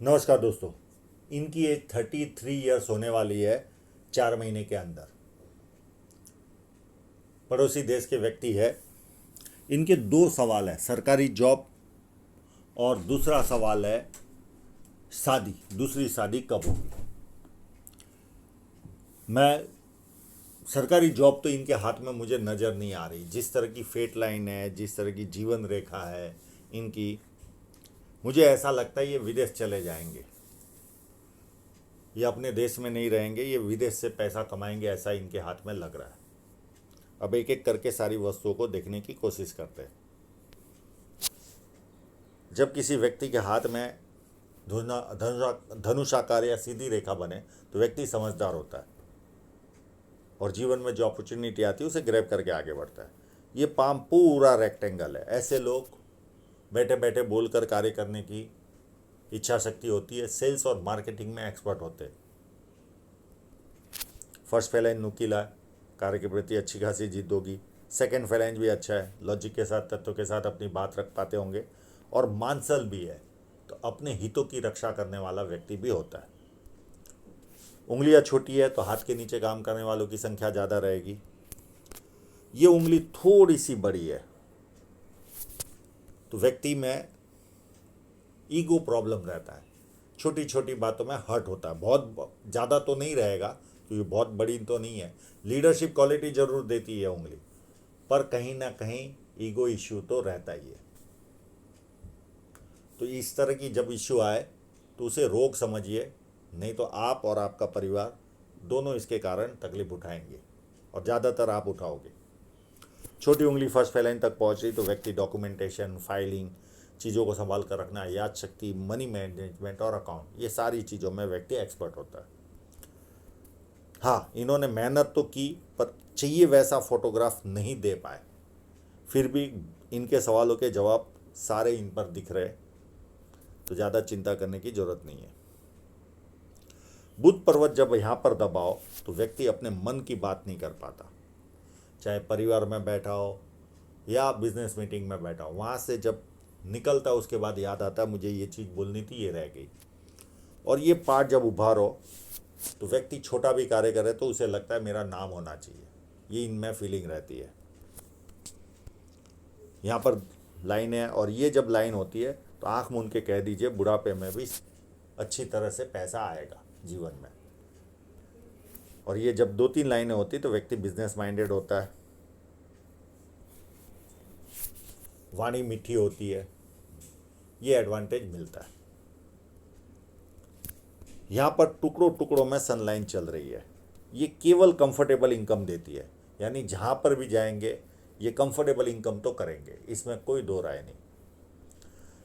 नमस्कार दोस्तों। इनकी एज 33 ईयर्स होने वाली है 4 महीने के अंदर। पड़ोसी देश के व्यक्ति है। इनके दो सवाल है, सरकारी जॉब और दूसरा सवाल है शादी, दूसरी शादी कब होगी। मैं सरकारी जॉब तो इनके हाथ में मुझे नज़र नहीं आ रही। जिस तरह की फेट लाइन है, जिस तरह की जीवन रेखा है इनकी, मुझे ऐसा लगता है ये विदेश चले जाएंगे। ये अपने देश में नहीं रहेंगे, ये विदेश से पैसा कमाएंगे, ऐसा इनके हाथ में लग रहा है। अब एक एक करके सारी वस्तुओं को देखने की कोशिश करते हैं। जब किसी व्यक्ति के हाथ में धनुषाकार या सीधी रेखा बने तो व्यक्ति समझदार होता है और जीवन में जो अपॉर्चुनिटी आती है उसे ग्रैब करके आगे बढ़ता है। ये पाम पूरा रेक्टेंगल है। ऐसे लोग बैठे बैठे बोलकर कार्य करने की इच्छा शक्ति होती है। सेल्स और मार्केटिंग में एक्सपर्ट होते हैं। फर्स्ट फैलाइन नुकीला है, कार्य के प्रति अच्छी खासी जिद होगी। सेकंड फैलाइन भी अच्छा है, लॉजिक के साथ, तत्व के साथ अपनी बात रख पाते होंगे। और मांसल भी है, तो अपने हितों की रक्षा करने वाला व्यक्ति भी होता है। उंगलियां छोटी है तो हाथ के नीचे काम करने वालों की संख्या ज़्यादा रहेगी। ये उंगली थोड़ी सी बड़ी है तो व्यक्ति में ईगो प्रॉब्लम रहता है। छोटी छोटी बातों में हर्ट होता है। बहुत ज़्यादा तो नहीं रहेगा क्योंकि बहुत बड़ी तो नहीं है। लीडरशिप क्वालिटी जरूर देती है उंगली, पर कहीं ना कहीं ईगो इश्यू तो रहता ही है। तो इस तरह की जब इश्यू आए तो उसे रोग समझिए, नहीं तो आप और आपका परिवार दोनों इसके कारण तकलीफ उठाएंगे और ज़्यादातर आप उठाओगे। छोटी उंगली फर्स्ट फैलाइन तक पहुंच रही तो व्यक्ति डॉक्यूमेंटेशन, फाइलिंग, चीज़ों को संभाल कर रखना, याद शक्ति, मनी मैनेजमेंट और अकाउंट, ये सारी चीज़ों में व्यक्ति एक्सपर्ट होता है। हाँ, इन्होंने मेहनत तो की पर चाहिए वैसा फोटोग्राफ नहीं दे पाए। फिर भी इनके सवालों के जवाब सारे इन पर दिख रहे, तो ज़्यादा चिंता करने की ज़रूरत नहीं है। बुध पर्वत जब यहाँ पर दबाओ तो व्यक्ति अपने मन की बात नहीं कर पाता। चाहे परिवार में बैठा हो या बिजनेस मीटिंग में बैठा हो, वहाँ से जब निकलता उसके बाद याद आता मुझे ये चीज़ बोलनी थी, ये रह गई। और ये पार्ट जब उभारो तो व्यक्ति छोटा भी कार्य करे तो उसे लगता है मेरा नाम होना चाहिए। ये इनमें फीलिंग रहती है। यहाँ पर लाइन है और ये जब लाइन होती है तो आंख मूंद के कह दीजिए बुढ़ापे में भी अच्छी तरह से पैसा आएगा जीवन में। और ये जब 2-3 लाइनें होती तो व्यक्ति बिजनेस माइंडेड होता है, वाणी मीठी होती है, ये एडवांटेज मिलता है। यहाँ पर टुकड़ों टुकड़ों में सनलाइन चल रही है। ये केवल कंफर्टेबल इनकम देती है, यानी जहाँ पर भी जाएंगे ये कंफर्टेबल इनकम तो करेंगे, इसमें कोई दो राय नहीं।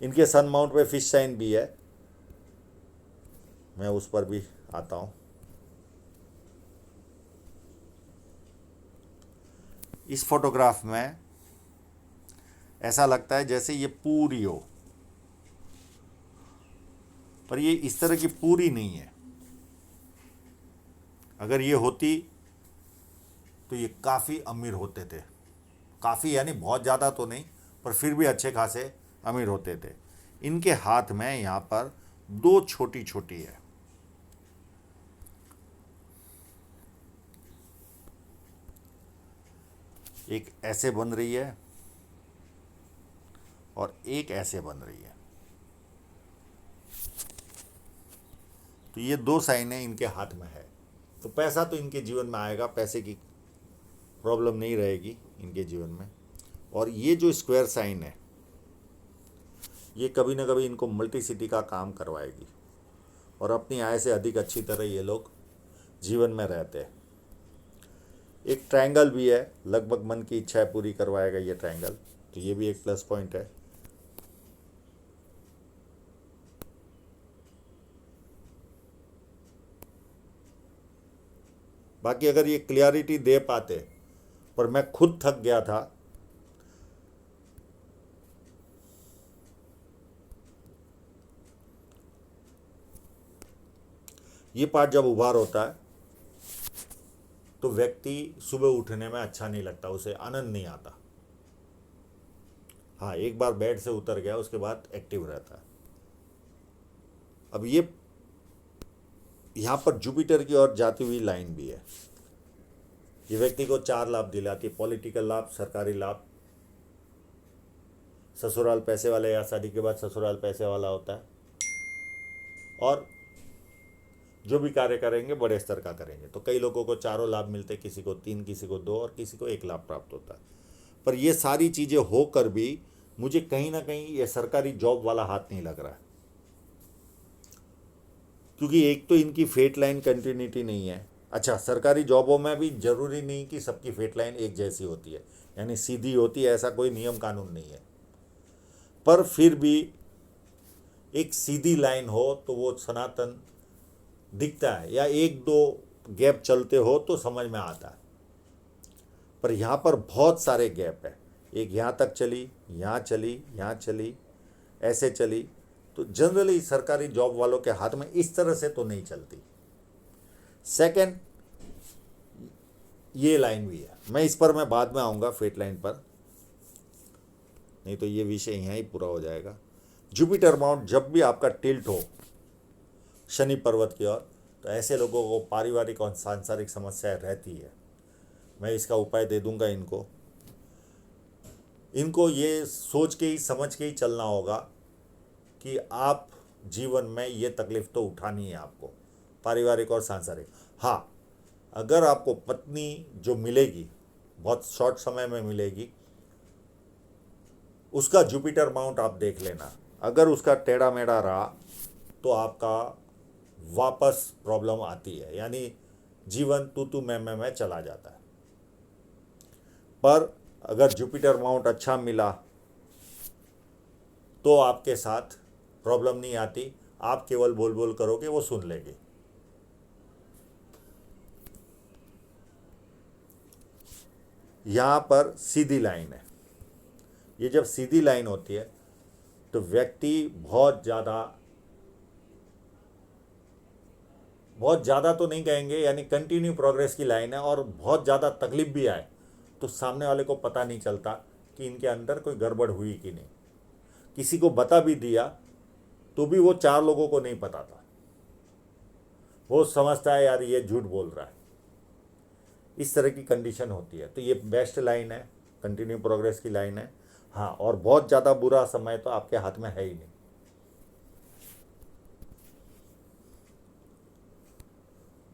इनके सन माउंट पे फिश साइन भी है, मैं उस पर भी आता हूँ। इस फोटोग्राफ में ऐसा लगता है जैसे ये पूरी हो, पर ये इस तरह की पूरी नहीं है। अगर ये होती तो ये काफ़ी अमीर होते थे। काफ़ी यानी बहुत ज़्यादा तो नहीं, पर फिर भी अच्छे खासे अमीर होते थे। इनके हाथ में यहाँ पर दो छोटी छोटी है। एक ऐसे बन रही है और एक ऐसे बन रही है। तो ये दो साइनें इनके हाथ में है। तो पैसा तो इनके जीवन में आएगा, पैसे की प्रॉब्लम नहीं रहेगी इनके जीवन में। और ये जो स्क्वायर साइन है ये कभी ना कभी इनको मल्टी सिटी का काम करवाएगी और अपनी आय से अधिक अच्छी तरह ये लोग जीवन में रहते हैं। एक ट्रायंगल भी है, लगभग मन की इच्छाएं पूरी करवाएगा ये ट्रायंगल, तो ये भी एक प्लस पॉइंट है। बाकी अगर ये क्लियरिटी दे पाते, पर मैं खुद थक गया था। ये पार्ट जब उभार होता है तो व्यक्ति सुबह उठने में अच्छा नहीं लगता, उसे आनंद नहीं आता। हाँ, एक बार बेड से उतर गया उसके बाद एक्टिव रहता है। अब ये यहाँ पर जुपिटर की ओर जाती हुई लाइन भी है। ये व्यक्ति को 4 लाभ दिलाती है, पॉलिटिकल लाभ, सरकारी लाभ, ससुराल पैसे वाले या शादी के बाद ससुराल पैसे वाला होता है, और जो भी कार्य करेंगे बड़े स्तर का करेंगे। तो कई लोगों को चारों लाभ मिलते, किसी को 3, किसी को 2 और किसी को 1 लाभ प्राप्त होता है। पर ये सारी चीज़ें होकर भी मुझे कहीं ना कहीं ये सरकारी जॉब वाला हाथ नहीं लग रहा है, क्योंकि एक तो इनकी फेट लाइन कंटिन्यूटी नहीं है। अच्छा, सरकारी जॉबों में भी जरूरी नहीं कि सबकी फेट लाइन एक जैसी होती है, यानी सीधी होती है, ऐसा कोई नियम कानून नहीं है। पर फिर भी एक सीधी लाइन हो तो वो सनातन दिखता है, या 1-2 गैप चलते हो तो समझ में आता है। पर यहाँ पर बहुत सारे गैप है, एक यहाँ तक चली, यहाँ चली, यहाँ चली, ऐसे चली। तो जनरली सरकारी जॉब वालों के हाथ में इस तरह से तो नहीं चलती। सेकंड, ये लाइन भी है, इस पर मैं बाद में आऊँगा, फेट लाइन पर, नहीं तो ये विषय यहाँ ही पूरा हो जाएगा। जुपिटर माउंट जब भी आपका टिल्ट हो शनि पर्वत की ओर, तो ऐसे लोगों को पारिवारिक और सांसारिक समस्याएं रहती है। मैं इसका उपाय दे दूंगा इनको ये सोच के ही समझ के ही चलना होगा कि आप जीवन में ये तकलीफ तो उठानी है आपको, पारिवारिक और सांसारिक। हाँ, अगर आपको पत्नी जो मिलेगी बहुत शॉर्ट समय में मिलेगी, उसका जुपिटर माउंट आप देख लेना। अगर उसका टेढ़ा मेढ़ा रहा तो आपका वापस प्रॉब्लम आती है, यानी जीवन तू मैं चला जाता है। पर अगर जुपिटर माउंट अच्छा मिला तो आपके साथ प्रॉब्लम नहीं आती, आप केवल बोल बोल करोगे, वो सुन लेंगे। यहाँ पर सीधी लाइन है, ये जब सीधी लाइन होती है तो व्यक्ति बहुत ज़्यादा तो नहीं कहेंगे, यानी कंटिन्यू प्रोग्रेस की लाइन है, और बहुत ज़्यादा तकलीफ भी आए तो सामने वाले को पता नहीं चलता कि इनके अंदर कोई गड़बड़ हुई कि नहीं। किसी को बता भी दिया तो भी वो 4 लोगों को नहीं पता था, वो समझता है यार ये झूठ बोल रहा है। इस तरह की कंडीशन होती है। तो ये बेस्ट लाइन है, कंटिन्यू प्रोग्रेस की लाइन है। हाँ, और बहुत ज़्यादा बुरा समय तो आपके हाथ में है ही नहीं।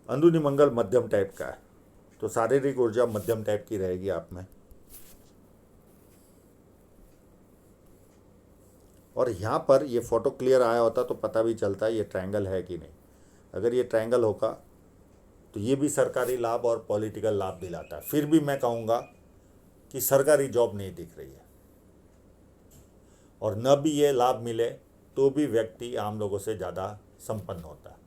अंदरूनी मंगल मध्यम टाइप का है, तो शारीरिक ऊर्जा मध्यम टाइप की रहेगी आप में। और यहाँ पर ये फोटो क्लियर आया होता तो पता भी चलता है ये ट्रायंगल है कि नहीं। अगर ये ट्रायंगल होगा तो ये भी सरकारी लाभ और पॉलिटिकल लाभ दिलाता है। फिर भी मैं कहूँगा कि सरकारी जॉब नहीं दिख रही है, और न भी ये लाभ मिले तो भी व्यक्ति आम लोगों से ज़्यादा संपन्न होता है।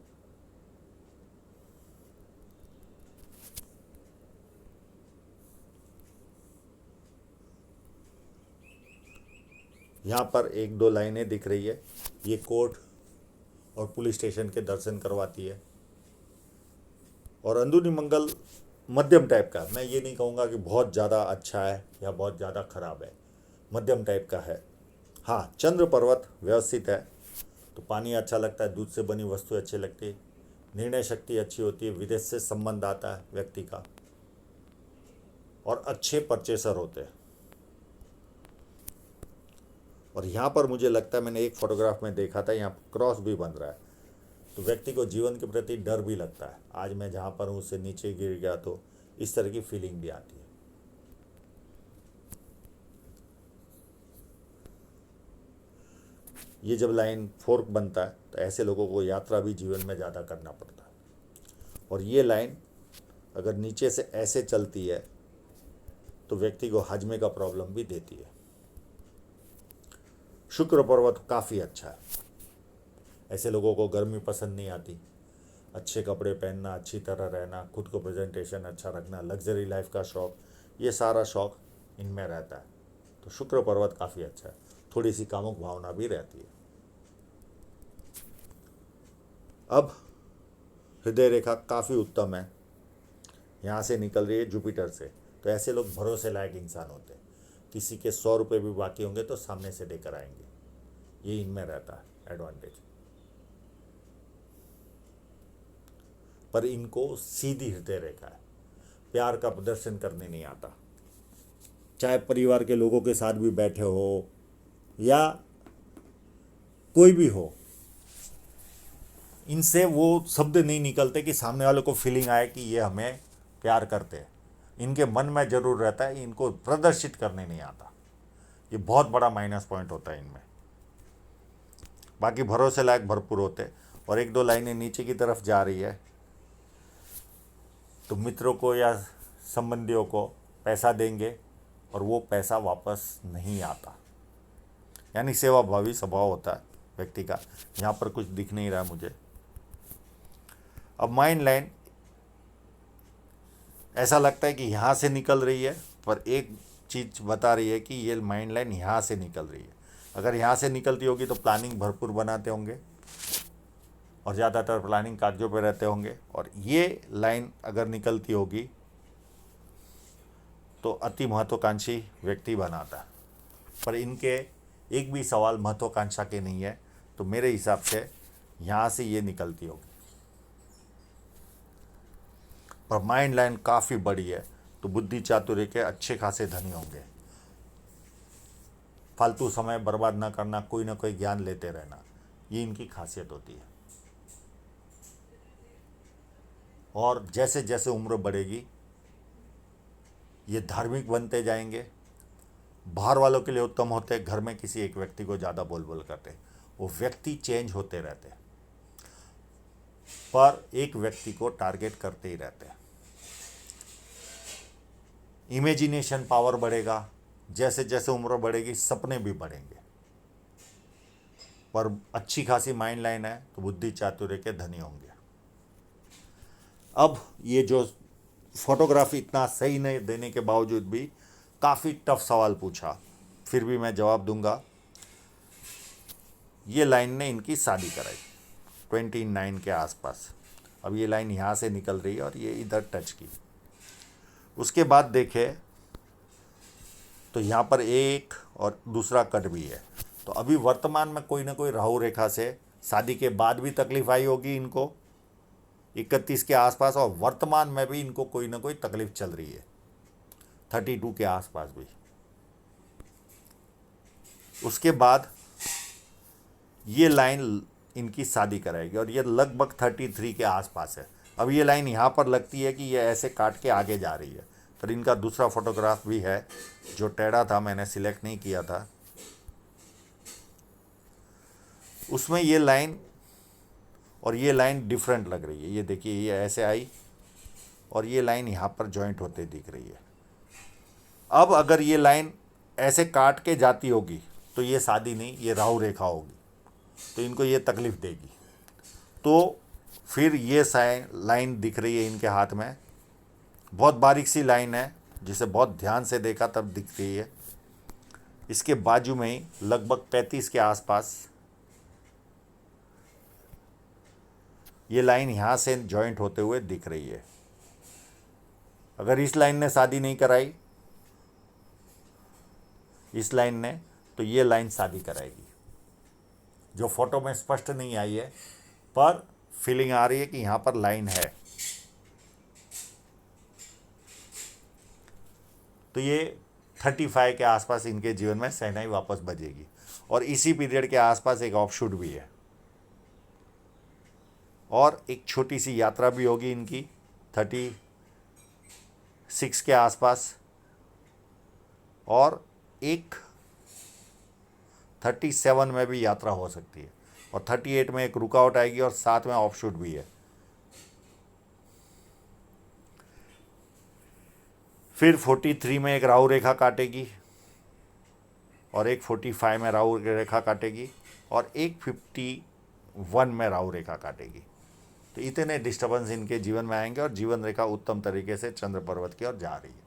यहाँ पर 1-2 लाइनें दिख रही है, ये कोर्ट और पुलिस स्टेशन के दर्शन करवाती है। और अंदरूनी मंगल मध्यम टाइप का, मैं ये नहीं कहूँगा कि बहुत ज़्यादा अच्छा है या बहुत ज़्यादा खराब है, मध्यम टाइप का है। हाँ, चंद्र पर्वत व्यवस्थित है तो पानी अच्छा लगता है, दूध से बनी वस्तु अच्छी लगती है, निर्णय शक्ति अच्छी होती है, विदेश से संबंध आता है व्यक्ति का, और अच्छे परचेसर होते हैं। और यहाँ पर मुझे लगता है, मैंने एक फोटोग्राफ में देखा था, यहाँ क्रॉस भी बन रहा है, तो व्यक्ति को जीवन के प्रति डर भी लगता है, आज मैं जहाँ पर हूँ उससे नीचे गिर गया तो इस तरह की फीलिंग भी आती है। ये जब लाइन फोर्क बनता है तो ऐसे लोगों को यात्रा भी जीवन में ज़्यादा करना पड़ता है। और ये लाइन अगर नीचे से ऐसे चलती है तो व्यक्ति को हजमे का प्रॉब्लम भी देती है। शुक्र पर्वत काफ़ी अच्छा है, ऐसे लोगों को गर्मी पसंद नहीं आती, अच्छे कपड़े पहनना, अच्छी तरह रहना, खुद को प्रेजेंटेशन अच्छा रखना, लग्जरी लाइफ का शौक़, ये सारा शौक़ इनमें रहता है। तो शुक्र पर्वत काफ़ी अच्छा है, थोड़ी सी कामुक भावना भी रहती है। अब हृदय रेखा काफ़ी उत्तम है, यहाँ से निकल रही है जुपिटर से, तो ऐसे लोग भरोसे लायक इंसान होते हैं। किसी के 100 रुपये भी बाकी होंगे तो सामने से देकर आएंगे, ये इनमें रहता है एडवांटेज। पर इनको सीधी हृदय रेखा है, प्यार का प्रदर्शन करने नहीं आता। चाहे परिवार के लोगों के साथ भी बैठे हो या कोई भी हो, इनसे वो शब्द नहीं निकलते कि सामने वाले को फीलिंग आए कि ये हमें प्यार करते हैं। इनके मन में जरूर रहता है, इनको प्रदर्शित करने नहीं आता। ये बहुत बड़ा माइनस पॉइंट होता है इनमें। बाकी भरोसे लायक भरपूर होते। और एक दो लाइनें नीचे की तरफ जा रही है तो मित्रों को या संबंधियों को पैसा देंगे और वो पैसा वापस नहीं आता, यानी सेवाभावी स्वभाव होता है व्यक्ति का। यहाँ पर कुछ दिख नहीं रहा मुझे। अब माइंड लाइन ऐसा लगता है कि यहाँ से निकल रही है, पर एक चीज़ बता रही है कि ये माइंड लाइन यहाँ से निकल रही है। अगर यहाँ से निकलती होगी तो प्लानिंग भरपूर बनाते होंगे और ज़्यादातर प्लानिंग कागजों पे रहते होंगे। और ये लाइन अगर निकलती होगी तो अति महत्वाकांक्षी व्यक्ति बनाता। पर इनके एक भी सवाल महत्वाकांक्षा के नहीं है, तो मेरे हिसाब से यहाँ से ये निकलती होगी। पर माइंड लाइन काफ़ी बड़ी है, तो बुद्धि चातुर्य के अच्छे खासे धनी होंगे। फालतू समय बर्बाद ना करना, कोई ना कोई ज्ञान लेते रहना, ये इनकी खासियत होती है। और जैसे जैसे उम्र बढ़ेगी ये धार्मिक बनते जाएंगे। बाहर वालों के लिए उत्तम होते, घर में किसी एक व्यक्ति को ज़्यादा बोल बोल करते। वो व्यक्ति चेंज होते रहते, पर एक व्यक्ति को टारगेट करते ही रहते हैं। इमेजिनेशन पावर बढ़ेगा, जैसे जैसे उम्र बढ़ेगी सपने भी बढ़ेंगे। पर अच्छी खासी माइंड लाइन है तो बुद्धि चातुर्य के धनी होंगे। अब ये जो फोटोग्राफी इतना सही नहीं देने के बावजूद भी काफ़ी टफ सवाल पूछा, फिर भी मैं जवाब दूंगा। ये लाइन ने इनकी शादी कराई 29 के आसपास। अब ये लाइन यहाँ से निकल रही है और ये इधर टच की। उसके बाद देखे तो यहाँ पर एक और दूसरा कट भी है। तो अभी वर्तमान में कोई ना कोई राहु रेखा से शादी के बाद भी तकलीफ आई होगी इनको 31 के आसपास, और वर्तमान में भी इनको कोई ना कोई तकलीफ चल रही है 32 के आसपास भी। उसके बाद ये लाइन इनकी शादी कराएगी और ये लगभग 33 के आसपास है। अब ये लाइन यहाँ पर लगती है कि ये ऐसे काट के आगे जा रही है। पर इनका दूसरा फोटोग्राफ भी है जो टेढ़ा था, मैंने सिलेक्ट नहीं किया था। उसमें ये लाइन और ये लाइन डिफरेंट लग रही है। ये देखिए, ये ऐसे आई और ये लाइन यहाँ पर जॉइंट होते दिख रही है। अब अगर ये लाइन ऐसे काट के जाती होगी तो ये शादी नहीं, ये राहु रेखा होगी, तो इनको ये तकलीफ देगी। तो फिर ये लाइन दिख रही है इनके हाथ में, बहुत बारीक सी लाइन है जिसे बहुत ध्यान से देखा तब दिख रही है। इसके बाजू में ही लगभग 35 के आसपास ये लाइन यहाँ से जॉइंट होते हुए दिख रही है। अगर इस लाइन ने शादी नहीं कराई, इस लाइन ने, तो ये लाइन शादी कराएगी। जो फोटो में स्पष्ट नहीं आई है, पर फीलिंग आ रही है कि यहाँ पर लाइन है। तो ये 35 के आसपास इनके जीवन में शहनाई वापस बजेगी। और इसी पीरियड के आसपास एक ऑफशूट भी है और एक छोटी सी यात्रा भी होगी इनकी 36 के आसपास, और एक 37 में भी यात्रा हो सकती है, और 38 में एक रुकावट आएगी और साथ में ऑफशूट भी है। फिर 43 में एक राहु रेखा काटेगी और एक 45 में राहु रेखा काटेगी और एक 51 में राहु रेखा काटेगी। तो इतने डिस्टर्बेंस इनके जीवन में आएंगे और जीवन रेखा उत्तम तरीके से चंद्र पर्वत की ओर जा रही है।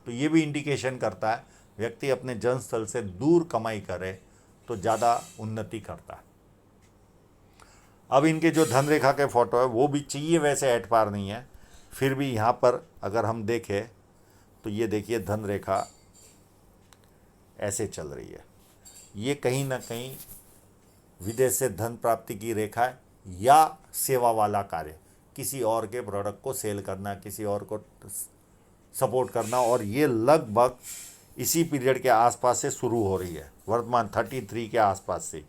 तो ये भी इंडिकेशन करता है व्यक्ति अपने जन्म स्थल से दूर कमाई करे तो ज़्यादा उन्नति करता है। अब इनके जो धन रेखा के फोटो है वो भी चाहिए वैसे एट पार नहीं है, फिर भी यहाँ पर अगर हम देखें तो ये देखिए धन रेखा ऐसे चल रही है। ये कहीं ना कहीं विदेश से धन प्राप्ति की रेखा है या सेवा वाला कार्य, किसी और के प्रोडक्ट को सेल करना, किसी और को सपोर्ट करना, और ये लगभग इसी पीरियड के आसपास से शुरू हो रही है, वर्तमान 33 के आसपास से।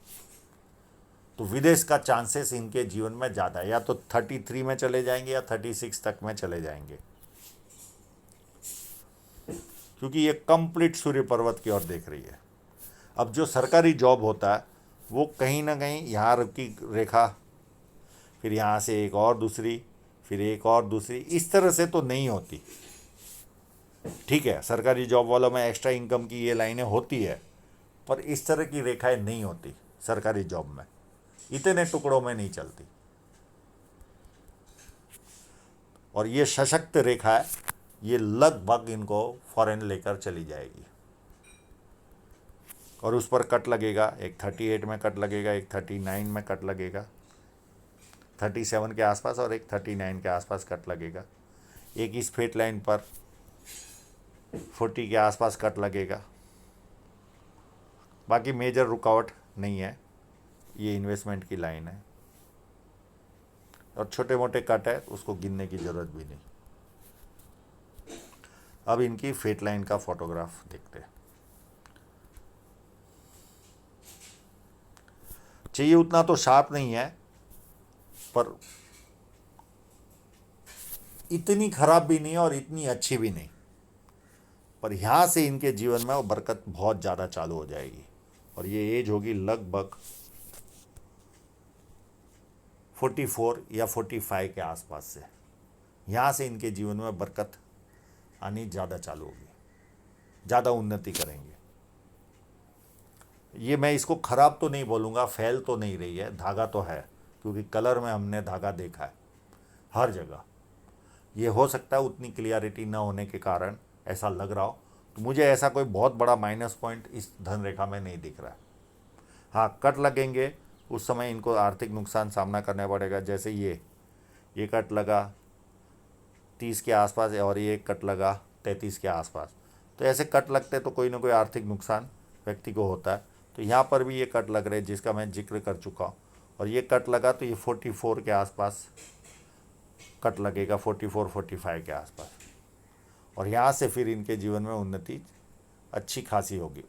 तो विदेश का चांसेस इनके जीवन में ज़्यादा है, या तो 33 में चले जाएंगे या 36 तक में चले जाएंगे, क्योंकि ये कंप्लीट सूर्य पर्वत की ओर देख रही है। अब जो सरकारी जॉब होता है वो कहीं ना कहीं यहाँ की रेखा, फिर यहाँ से एक और दूसरी, फिर एक और दूसरी, इस तरह से तो नहीं होती। ठीक है, सरकारी जॉब वालों में एक्स्ट्रा इनकम की ये लाइनें होती है, पर इस तरह की रेखाएं नहीं होती सरकारी जॉब में, इतने टुकड़ों में नहीं चलती। और ये सशक्त रेखा है, ये लगभग इनको फॉरेन लेकर चली जाएगी। और उस पर कट लगेगा, एक 38 में कट लगेगा, एक 39 में कट लगेगा, 37 के आसपास, और एक 39 के आसपास कट लगेगा। एक इस फेट लाइन पर 40 के आसपास कट लगेगा। बाकी मेजर रुकावट नहीं है, ये इन्वेस्टमेंट की लाइन है, और छोटे मोटे कट है उसको गिनने की ज़रूरत भी नहीं। अब इनकी फेट लाइन का फोटोग्राफ देखते हैं। चाहिए उतना तो शार्प नहीं है, पर इतनी खराब भी नहीं और इतनी अच्छी भी नहीं। पर यहाँ से इनके जीवन में वो बरकत बहुत ज़्यादा चालू हो जाएगी, और ये एज होगी लगभग 44 या 45 के आसपास से। यहाँ से इनके जीवन में बरकत आनी ज़्यादा चालू होगी, ज़्यादा उन्नति करेंगे। ये मैं इसको ख़राब तो नहीं बोलूँगा, फैल तो नहीं रही है, धागा तो है, क्योंकि कलर में हमने धागा देखा है हर जगह। ये हो सकता है उतनी क्लियरिटी ना होने के कारण ऐसा लग रहा हो, तो मुझे ऐसा कोई बहुत बड़ा माइनस पॉइंट इस धन रेखा में नहीं दिख रहा है। हाँ, कट लगेंगे, उस समय इनको आर्थिक नुकसान सामना करना पड़ेगा। जैसे ये कट लगा 30 के आसपास, और ये कट लगा 33 के आसपास, तो ऐसे कट लगते तो कोई ना कोई आर्थिक नुकसान व्यक्ति को होता है। तो यहाँ पर भी ये कट लग रहे हैं जिसका मैं जिक्र कर चुका हूँ, और ये कट लगा तो ये 44 के आसपास कट लगेगा, 44-45 के आसपास, और यहाँ से फिर इनके जीवन में उन्नति अच्छी खासी होगी।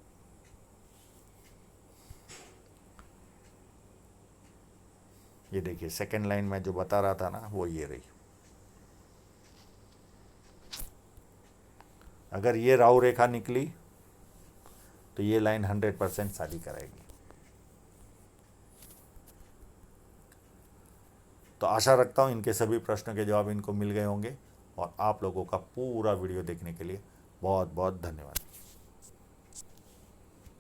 ये देखिए सेकेंड लाइन में जो बता रहा था ना, वो ये रही। अगर ये राहु रेखा निकली तो ये लाइन 100% शादी कराएगी। तो आशा रखता हूँ इनके सभी प्रश्नों के जवाब इनको मिल गए होंगे, और आप लोगों का पूरा वीडियो देखने के लिए बहुत बहुत धन्यवाद।